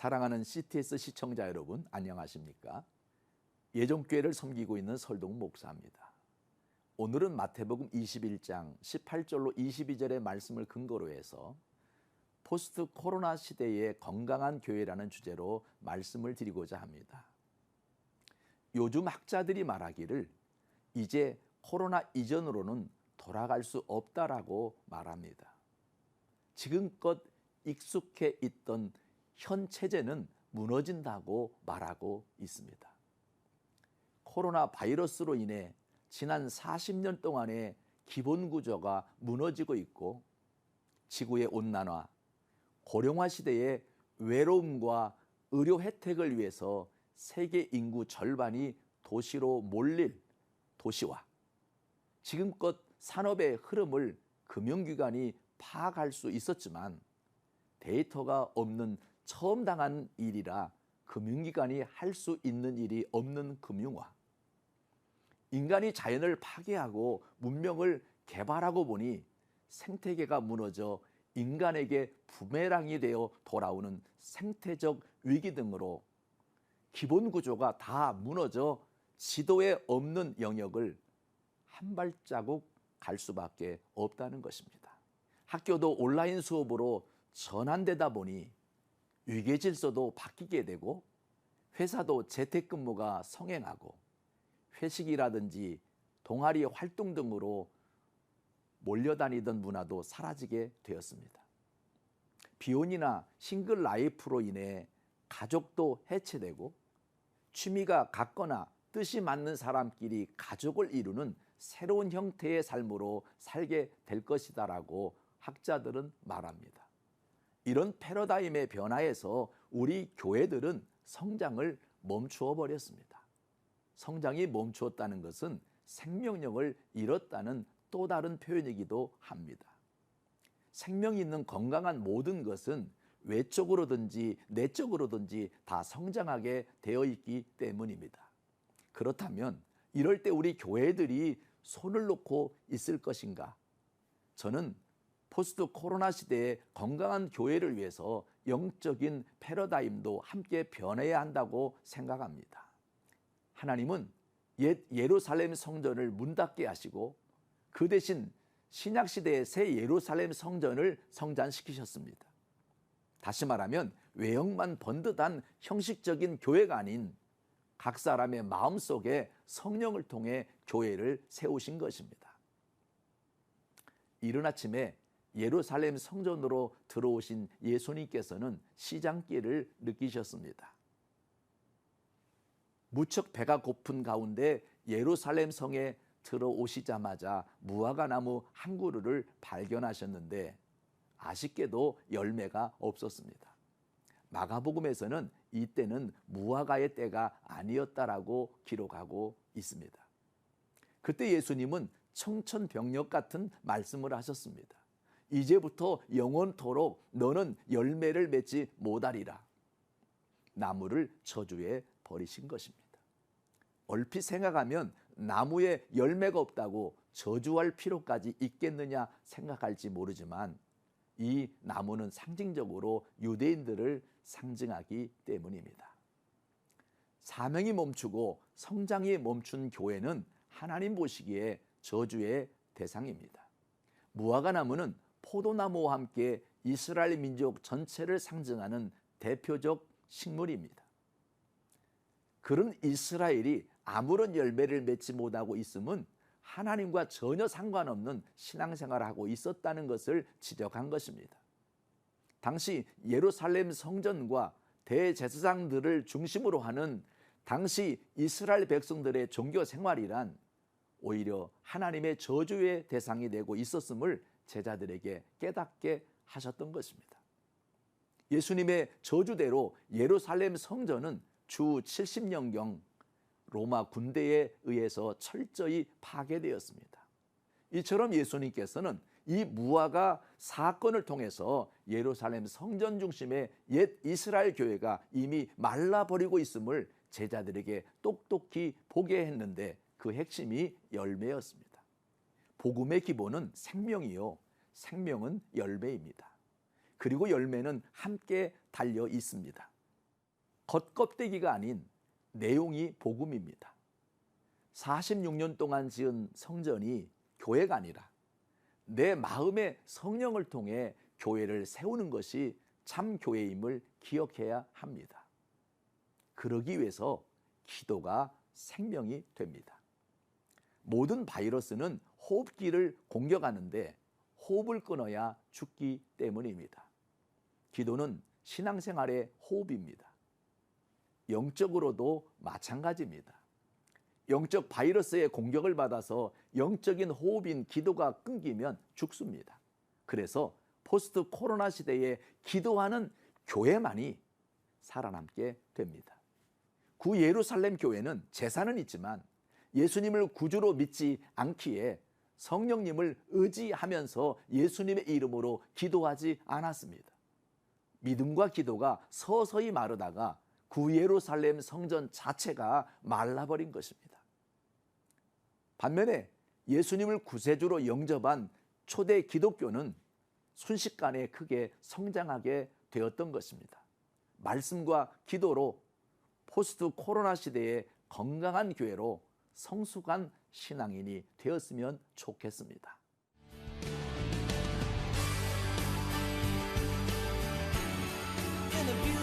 사랑하는 CTS 시청자 여러분, 안녕하십니까? 예종교회를 섬기고 있는 설동 목사입니다. 오늘은 마태복음 21장 18절로 22절의 말씀을 근거로 해서 포스트 코로나 시대의 건강한 교회라는 주제로 말씀을 드리고자 합니다. 요즘 학자들이 말하기를 이제 코로나 이전으로는 돌아갈 수 없다라고 말합니다. 지금껏 익숙해 있던 현 체제는 무너진다고 말하고 있습니다. 코로나 바이러스로 인해 지난 40년 동안의 기본 구조가 무너지고 있고 지구의 온난화, 고령화 시대의 외로움과 의료 혜택을 위해서 세계 인구 절반이 도시로 몰릴 도시화, 지금껏 산업의 흐름을 금융기관이 파악할 수 있었지만 데이터가 없는 처음 당한 일이라 금융기관이 할 수 있는 일이 없는 금융화, 인간이 자연을 파괴하고 문명을 개발하고 보니 생태계가 무너져 인간에게 부메랑이 되어 돌아오는 생태적 위기 등으로 기본 구조가 다 무너져 지도에 없는 영역을 한 발자국 갈 수밖에 없다는 것입니다. 학교도 온라인 수업으로 전환되다 보니 위계 질서도 바뀌게 되고 회사도 재택근무가 성행하고 회식이라든지 동아리 활동 등으로 몰려다니던 문화도 사라지게 되었습니다. 비혼이나 싱글 라이프로 인해 가족도 해체되고 취미가 같거나 뜻이 맞는 사람끼리 가족을 이루는 새로운 형태의 삶으로 살게 될 것이다라고 학자들은 말합니다. 이런 패러다임의 변화에서 우리 교회들은 성장을 멈추어 버렸습니다. 성장이 멈추었다는 것은 생명력을 잃었다는 또 다른 표현이기도 합니다. 생명이 있는 건강한 모든 것은 외적으로든지 내적으로든지 다 성장하게 되어 있기 때문입니다. 그렇다면 이럴 때 우리 교회들이 손을 놓고 있을 것인가? 저는 포스트 코로나 시대의 건강한 교회를 위해서 영적인 패러다임도 함께 변해야 한다고 생각합니다. 하나님은 옛 예루살렘 성전을 문 닫게 하시고 그 대신 신약시대의 새 예루살렘 성전을 성장시키셨습니다. 다시 말하면 외형만 번듯한 형식적인 교회가 아닌 각 사람의 마음속에 성령을 통해 교회를 세우신 것입니다. 이른 아침에 예루살렘 성전으로 들어오신 예수님께서는 시장길을 느끼셨습니다. 무척 배가 고픈 가운데 예루살렘 성에 들어오시자마자 무화과 나무 한 그루를 발견하셨는데 아쉽게도 열매가 없었습니다. 마가복음에서는 이때는 무화과의 때가 아니었다라고 기록하고 있습니다. 그때 예수님은 청천벽력 같은 말씀을 하셨습니다. 이제부터 영원토록 너는 열매를 맺지 못하리라. 나무를 저주해 버리신 것입니다. 얼핏 생각하면 나무에 열매가 없다고 저주할 필요까지 있겠느냐 생각할지 모르지만 이 나무는 상징적으로 유대인들을 상징하기 때문입니다. 사명이 멈추고 성장이 멈춘 교회는 하나님 보시기에 저주의 대상입니다. 무화과 나무는 포도나무와 함께 이스라엘 민족 전체를 상징하는 대표적 식물입니다. 그런 이스라엘이 아무런 열매를 맺지 못하고 있음은 하나님과 전혀 상관없는 신앙생활을 하고 있었다는 것을 지적한 것입니다. 당시 예루살렘 성전과 대제사장들을 중심으로 하는 당시 이스라엘 백성들의 종교 생활이란 오히려 하나님의 저주의 대상이 되고 있었음을 제자들에게 깨닫게 하셨던 것입니다. 예수님의 저주대로 예루살렘 성전은 주 70년경 로마 군대에 의해서 철저히 파괴되었습니다. 이처럼 예수님께서는 이 무화과 사건을 통해서 예루살렘 성전 중심의 옛 이스라엘 교회가 이미 말라버리고 있음을 제자들에게 똑똑히 보게 했는데 그 핵심이 열매였습니다. 복음의 기본은 생명이요, 생명은 열매입니다. 그리고 열매는 함께 달려 있습니다. 겉껍데기가 아닌 내용이 복음입니다. 46년 동안 지은 성전이 교회가 아니라 내 마음의 성령을 통해 교회를 세우는 것이 참 교회임을 기억해야 합니다. 그러기 위해서 기도가 생명이 됩니다. 모든 바이러스는 호흡기를 공격하는데 호흡을 끊어야 죽기 때문입니다. 기도는 신앙생활의 호흡입니다. 영적으로도 마찬가지입니다. 영적 바이러스의 공격을 받아서 영적인 호흡인 기도가 끊기면 죽습니다. 그래서 포스트 코로나 시대에 기도하는 교회만이 살아남게 됩니다. 구 예루살렘 교회는 재산은 있지만 예수님을 구주로 믿지 않기에 성령님을 의지하면서 예수님의 이름으로 기도하지 않았습니다. 믿음과 기도가 서서히 마르다가 구 예루살렘 성전 자체가 말라버린 것입니다. 반면에 예수님을 구세주로 영접한 초대 기독교는 순식간에 크게 성장하게 되었던 것입니다. 말씀과 기도로 포스트 코로나 시대의 건강한 교회로 성숙한 신앙인이 되었으면 좋겠습니다. In a